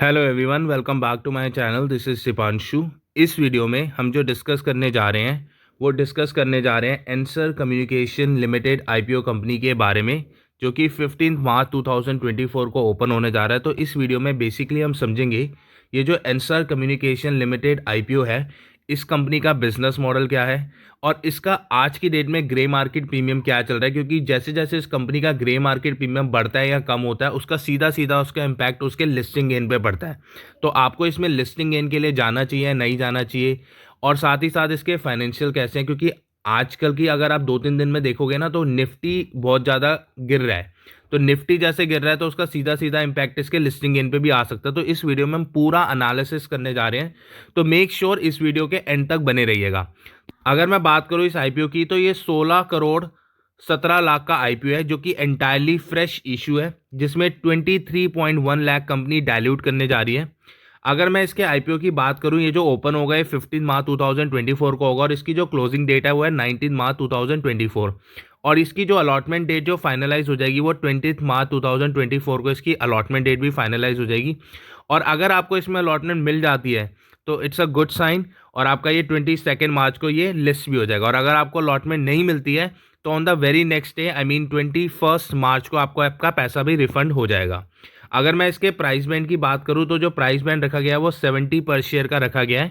Hello everyone, welcome back to my channel. This is Shipanshu. इस video में हम जो डिस्कस करने जा रहे हैं वो डिस्कस करने जा रहे हैं answer communication limited IPO company के बारे में, जो कि 15 मार्च 2024 को ओपन होने जा रहा है। तो इस वीडियो में बेसिकली हम समझेंगे ये जो एंसर कम्युनिकेशन लिमिटेड आईपीओ है, इस कंपनी का बिजनेस मॉडल क्या है और इसका आज की डेट में ग्रे मार्केट प्रीमियम क्या चल रहा है। क्योंकि जैसे जैसे इस कंपनी का ग्रे मार्केट प्रीमियम बढ़ता है या कम होता है, उसका सीधा सीधा उसका इम्पैक्ट उसके लिस्टिंग गेन पे पड़ता है। तो आपको इसमें लिस्टिंग गेन के लिए जाना चाहिए, नहीं जाना चाहिए, और साथ ही साथ इसके फाइनेंशियल कैसे हैं। क्योंकि आजकल की अगर आप 2-3 दिन में देखोगे ना, तो निफ्टी बहुत ज़्यादा गिर रहा है। तो निफ्टी जैसे गिर रहा है तो उसका सीधा सीधा इम्पैक्ट इसके लिस्टिंग गेन पे भी आ सकता है। तो इस वीडियो में हम पूरा एनालिसिस करने जा रहे हैं, तो मेक श्योर इस वीडियो के एंड तक बने रहिएगा। अगर मैं बात करूं इस आईपीओ की, तो ये 16 करोड़ 17 लाख का आईपीओ है, जो कि एंटायरली फ्रेश इशू है, जिसमें 23.1 लाख कंपनी डाइल्यूट करने जा रही है। अगर मैं इसके आईपीओ की बात करूं, ये जो ओपन होगा ये 15 मार्च 2024 को होगा और इसकी जो क्लोजिंग डेट है वो है 19 मार्च 2024। और इसकी जो अलॉटमेंट डेट जो फाइनलाइज हो जाएगी वो 20 मार्च 2024 को इसकी अलॉटमेंट डेट भी फाइनलाइज हो जाएगी। और अगर आपको इसमें अलॉटमेंट मिल जाती है तो इट्स अ गुड साइन, और आपका ये 22 मार्च को ये लिस्ट भी हो जाएगा। और अगर आपको अलॉटमेंट नहीं मिलती है तो on the very next day, I mean 21 मार्च को आपको आपका पैसा भी रिफंड हो जाएगा। अगर मैं इसके प्राइस बैंड की बात करूं, तो जो प्राइस बैंड रखा गया है वो 70 पर शेयर का रखा गया है।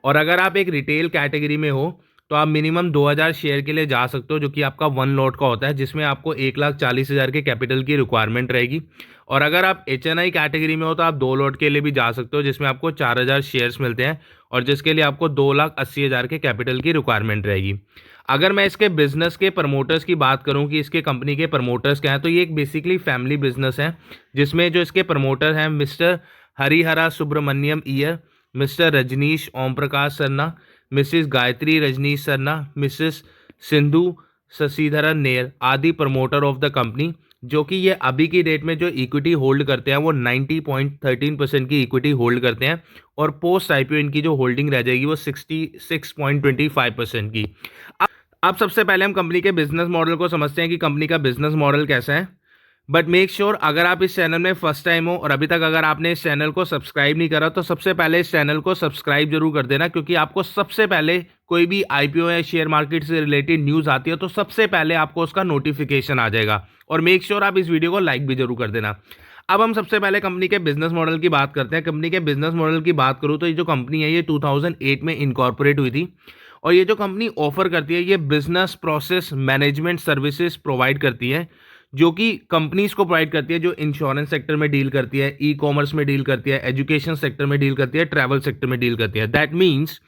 और अगर आप एक रिटेल कैटेगरी में हो तो आप मिनिमम 2000 शेयर के लिए जा सकते हो, जो कि आपका 1 लॉट का होता है, जिसमें आपको 1,40,000 के कैपिटल की रिक्वायरमेंट रहेगी। और अगर आप HNI कैटेगरी में हो तो आप 2 लॉट के लिए भी जा सकते हो, जिसमें आपको 4000 शेयर्स मिलते हैं और जिसके लिए आपको 2,80,000 के कैपिटल की रिक्वायरमेंट रहेगी। अगर मैं इसके बिजनेस के प्रमोटर्स की बात करूं कि इसके कंपनी के प्रमोटर्स क्या हैं, तो ये एक बेसिकली फैमिली बिजनेस है, जिसमें जो इसके प्रमोटर हैं mister Harihara Subramaniam Iyer, mister Rajneesh Om Prakash Sarna, Mrs Gayatri Rajneesh Sarna, Mrs Sindhu Sasidharan Nair आदि प्रमोटर ऑफ द कंपनी, जो कि ये अभी की डेट में जो इक्विटी होल्ड करते हैं वो 90.13% की इक्विटी होल्ड करते हैं। और पोस्ट आईपीओ इनकी जो होल्डिंग रह जाएगी वो 66.25% की। अब सबसे पहले हम कंपनी के बिजनेस मॉडल को समझते हैं कि कंपनी का बिजनेस मॉडल कैसा है। बट मेक श्योर अगर आप इस चैनल में फर्स्ट टाइम हो और अभी तक अगर आपने इस चैनल को सब्सक्राइब नहीं करा, तो सबसे पहले इस चैनल को सब्सक्राइब जरूर कर देना, क्योंकि आपको सबसे पहले कोई भी आईपीओ या शेयर मार्केट से रिलेटेड न्यूज़ आती है तो सबसे पहले आपको उसका नोटिफिकेशन आ जाएगा। और मेक श्योर आप इस वीडियो को लाइक भी जरूर कर देना। अब हम सबसे पहले कंपनी के बिजनेस मॉडल की बात करते हैं। कंपनी के बिजनेस मॉडल की बात करूँ तो ये जो कंपनी है ये 2008 में इनकॉर्पोरेट हुई थी। और ये जो कंपनी ऑफर करती है ये business process management services provide करती है, जो कि कंपनीज को प्रोवाइड करती है, जो इंश्योरेंस सेक्टर में डील करती है, ई कॉमर्स में डील करती है, एजुकेशन सेक्टर में डील करती है, ट्रैवल सेक्टर में डील करती है। दैट मीन्स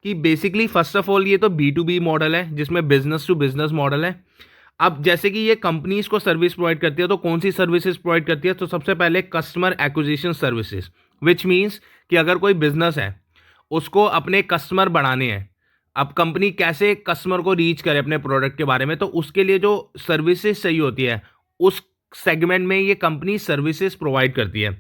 कि बेसिकली फर्स्ट ऑफ ऑल ये तो B2B मॉडल है, जिसमें बिजनेस टू बिजनेस मॉडल है। अब जैसे कि ये कंपनीज को सर्विस प्रोवाइड करती है, तो कौन सी सर्विसेज प्रोवाइड करती है, तो सबसे पहले customer acquisition services, which means कि अगर कोई बिजनेस है उसको अपने कस्टमर बढ़ाने हैं, अब कंपनी कैसे कस्टमर को रीच करे अपने प्रोडक्ट के बारे में, तो उसके लिए जो सर्विसेज चाहिए होती है उस सेगमेंट में ये कंपनी सर्विसेज प्रोवाइड करती है।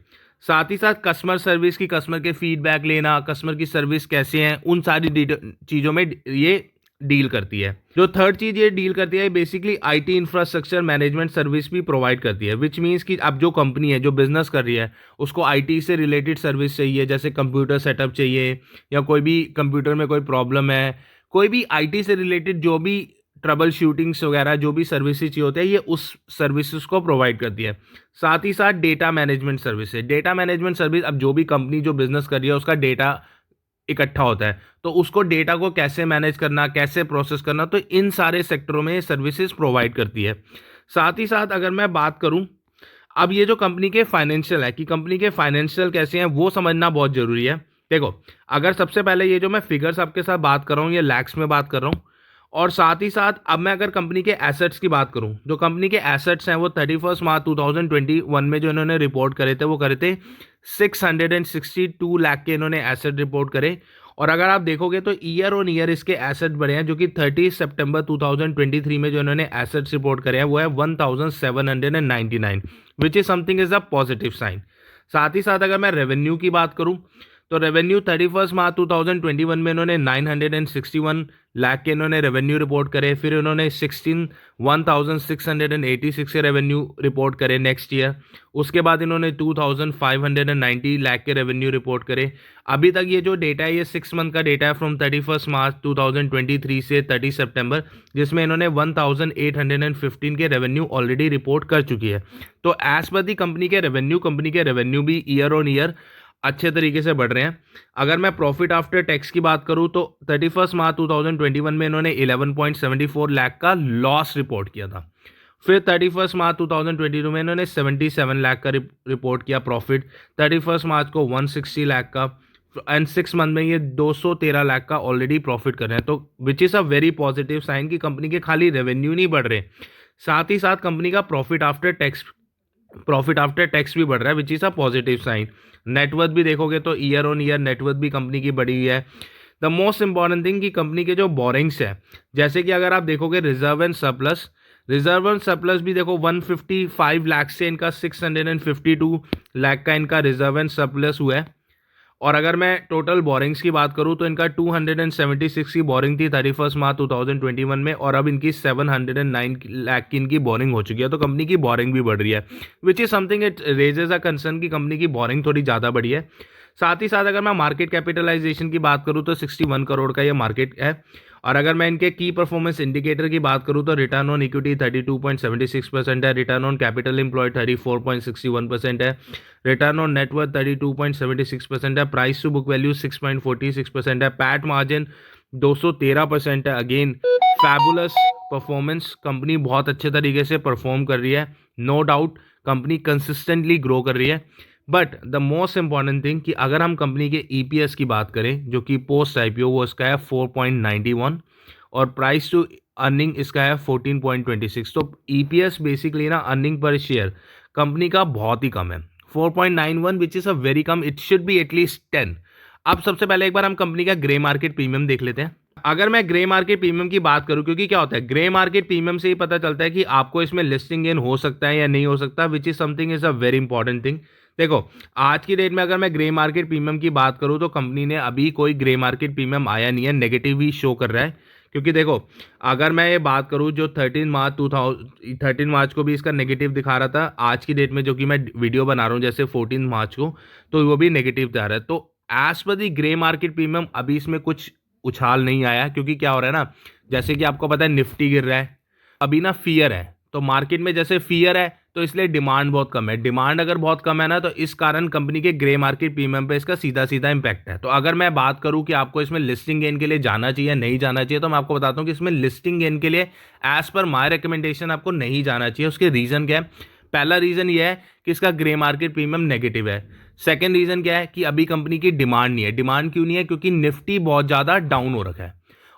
साथ ही साथ कस्टमर सर्विस की, कस्टमर के फीडबैक लेना, कस्टमर की सर्विस कैसे हैं, उन सारी चीज़ों में ये डील करती है। जो थर्ड चीज़ ये डील करती है, basically IT infrastructure management service भी प्रोवाइड करती है, विच मीन्स कि अब जो कंपनी है जो बिजनेस कर रही है उसको आईटी से रिलेटेड सर्विस चाहिए, जैसे कंप्यूटर सेटअप चाहिए, या कोई भी कंप्यूटर में कोई प्रॉब्लम है, कोई भी आईटी से रिलेटेड जो भी ट्रबल शूटिंग्स वगैरह जो भी सर्विसेज चाहिए होते हैं, ये उस सर्विसेज को प्रोवाइड करती है। साथ ही साथ data management services, data management service, अब जो भी कंपनी जो बिजनेस कर रही है उसका डेटा इकट्ठा होता है, तो उसको डेटा को कैसे मैनेज करना, कैसे प्रोसेस करना, तो इन सारे सेक्टरों में ये सर्विसेज प्रोवाइड करती है। साथ ही साथ अगर मैं बात करूं, अब ये जो कंपनी के फाइनेंशियल है कि कंपनी के फाइनेंशियल कैसे हैं वो समझना बहुत जरूरी है। देखो, अगर सबसे पहले ये जो मैं फिगर्स आपके साथ बात कर रहा हूँ ये लैक्स में बात कर रहा हूँ, और साथ ही साथ अब मैं अगर कंपनी के एसेट्स की बात करूं, जो कंपनी के एसेट्स हैं वो 31 मार्च 2021 में जो इन्होंने रिपोर्ट करे थे वो करे थे 662 लाख के इन्होंने एसेट रिपोर्ट करे। और अगर आप देखोगे तो ईयर ऑन ईयर इसके एसेट बढ़े हैं, जो कि 30 सितंबर 2023 में जो इन्होंने एसेट्स रिपोर्ट करे हैं वो है 1799, which is something is a positive sign. साथ ही साथ अगर मैं रेवेन्यू की बात करूं तो रेवेन्यू 31 मार्च 2021 में इन्होंने 961 लाख के इन्होंने रेवेन्यू रिपोर्ट करे, फिर इन्होंने 16,686 के रेवेन्यू रिपोर्ट करे नेक्स्ट ईयर। उसके बाद इन्होंने 2,590 लाख के रेवेन्यू रिपोर्ट करे। अभी तक ये जो डेटा है ये 6 मंथ का डेटा है फ्रॉम 31 मार्च 2023 से 30 सितंबर, जिसमें इन्होंने 1,815 के रेवेन्यू ऑलरेडी रिपोर्ट कर चुकी है। तो एज पर दी कंपनी के रेवेन्यू भी ईयर ऑन ईयर अच्छे तरीके से बढ़ रहे हैं। अगर मैं प्रॉफिट आफ्टर टैक्स की बात करूं तो 31 मार्च 2021 में इन्होंने 11.74 लाख का लॉस रिपोर्ट किया था। फिर 31 मार्च 2022 में इन्होंने 77 लाख का रिपोर्ट किया प्रॉफिट, 31 मार्च को 160 लाख का, एंड 6 मंथ में ये 213 लाख का ऑलरेडी प्रॉफिट कर रहे हैं। तो which is a very positive sign कि कंपनी के खाली रेवेन्यू नहीं बढ़ रहे, साथ ही साथ कंपनी का प्रॉफिट आफ्टर टैक्स भी बढ़ रहा है, which is a positive sign. Net worth भी देखोगे तो ईयर ऑन ईयर नेटवर्थ भी कंपनी की बढ़ी हुई है। द मोस्ट इंपॉर्टेंट थिंग कि कंपनी के जो बोरिंग्स है, जैसे कि अगर आप देखोगे रिजर्व एंड सरप्लस भी देखो 155 लाख से इनका 652 लाख का इनका रिजर्व एंड सरप्लस हुआ है। और अगर मैं टोटल बोरिंग्स की बात करूं तो इनका 276 की बोरिंग थी 31 मार्च 2021 में, और अब इनकी 709 लाख की इनकी बोरिंग हो चुकी है। तो कंपनी की बोरिंग भी बढ़ रही है, which is something it raises a concern कि कंपनी की बोरिंग थोड़ी ज़्यादा बढ़ी है। साथ ही साथ अगर मैं मार्केट कैपिटलाइजेशन की बात करूं तो 61 करोड़ का ये मार्केट है। और अगर मैं इनके की परफॉर्मेंस इंडिकेटर की बात करूं तो रिटर्न ऑन इक्विटी 32.76% है, रिटर्न ऑन कैपिटल एम्प्लॉयड 34.61% है, रिटर्न ऑन नेटवर्थ 32.76% है, प्राइस टू बुक वैल्यू 6.46% है, पैट मार्जिन 213% है। अगेन फैबुलस परफॉर्मेंस, कंपनी बहुत अच्छे तरीके से परफॉर्म कर रही है, no doubt company consistently grow कर रही है। But the most important thing कि अगर हम कंपनी के ईपीएस की बात करें जो कि पोस्ट आईपीओ वो इसका है 4.91 और प्राइस टू अर्निंग इसका है 14.26। तो ईपीएस बेसिकली ना अर्निंग पर शेयर कंपनी का बहुत ही कम है, 4.91 विच is a very come, it should be at least 10। अब सबसे पहले एक बार हम कंपनी का ग्रे मार्केट प्रीमियम देख लेते हैं। अगर मैं ग्रे मार्केट प्रीमियम की बात करूं, क्योंकि क्या होता है ग्रे मार्केट प्रीमियम से ही पता चलता है कि आपको इसमें लिस्टिंग गेन हो सकता है या नहीं हो सकता, विच is something is a very important thing. देखो आज की डेट में अगर मैं ग्रे मार्केट प्रीमियम की बात करूं तो कंपनी ने अभी कोई ग्रे मार्केट प्रीमियम आया नहीं है, नेगेटिव ही शो कर रहा है। क्योंकि देखो अगर मैं ये बात करूं जो 13 मार्च को भी इसका नेगेटिव दिखा रहा था, आज की डेट में जो कि मैं वीडियो बना रहा हूं जैसे 14 मार्च को, तो वो भी नेगेटिव दिखा रहा है। तो एज पर दी ग्रे मार्केट प्रीमियम अभी इसमें कुछ उछाल नहीं आया, क्योंकि क्या हो रहा है ना, जैसे कि आपको पता है निफ्टी गिर रहा है, अभी ना फियर है, तो मार्केट में जैसे फियर है तो इसलिए डिमांड बहुत कम है। डिमांड अगर बहुत कम है ना तो इस कारण कंपनी के ग्रे मार्केट प्रीमियम पे इसका सीधा सीधा इंपैक्ट है। तो अगर मैं बात करूं कि आपको इसमें लिस्टिंग गेन के लिए जाना चाहिए नहीं जाना चाहिए, तो मैं आपको बताता हूं कि इसमें लिस्टिंग गेन के लिए एज पर माय रिकमेंडेशन आपको नहीं जाना चाहिए। उसके रीजन क्या है? पहला रीजन ये है कि इसका ग्रे मार्केट प्रीमियम नेगेटिव है। सेकेंड रीजन क्या है कि अभी कंपनी की डिमांड नहीं है। डिमांड क्यों नहीं है? क्योंकि निफ्टी बहुत ज्यादा डाउन हो रखा है।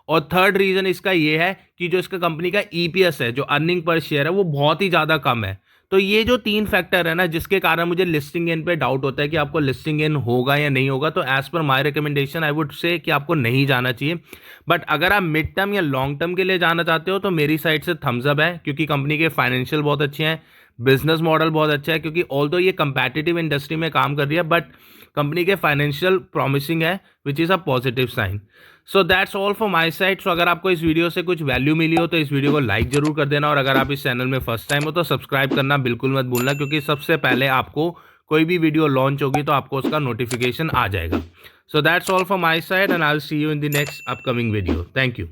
और थर्ड रीजन इसका ये है कि जो इसका कंपनी का ईपीएस है, जो अर्निंग पर शेयर है, वो बहुत ही ज्यादा कम है। तो ये जो तीन फैक्टर है ना, जिसके कारण मुझे लिस्टिंग गेन पे डाउट होता है कि आपको लिस्टिंग गेन होगा या नहीं होगा, तो as per my recommendation I would say कि आपको नहीं जाना चाहिए। बट अगर आप मिड टर्म या लॉन्ग टर्म के लिए जाना चाहते हो तो मेरी साइड से थम्स अप है, क्योंकि कंपनी के फाइनेंशियल बहुत अच्छे हैं, बिजनेस मॉडल बहुत अच्छा है। क्योंकि ऑल्दो ये कंपेटिटिव इंडस्ट्री में काम कर रही है, बट कंपनी के फाइनेंशियल प्रॉमिसिंग है, which is a positive sign. So that's all for my side. So अगर आपको इस वीडियो से कुछ वैल्यू मिली हो तो इस वीडियो को लाइक जरूर कर देना, और अगर आप इस चैनल में फर्स्ट टाइम हो तो सब्सक्राइब करना बिल्कुल मत भूलना, क्योंकि सबसे पहले आपको कोई भी वीडियो लॉन्च होगी तो आपको उसका नोटिफिकेशन आ जाएगा। सो that's all for my side and I will see you in the next upcoming video. Thank you.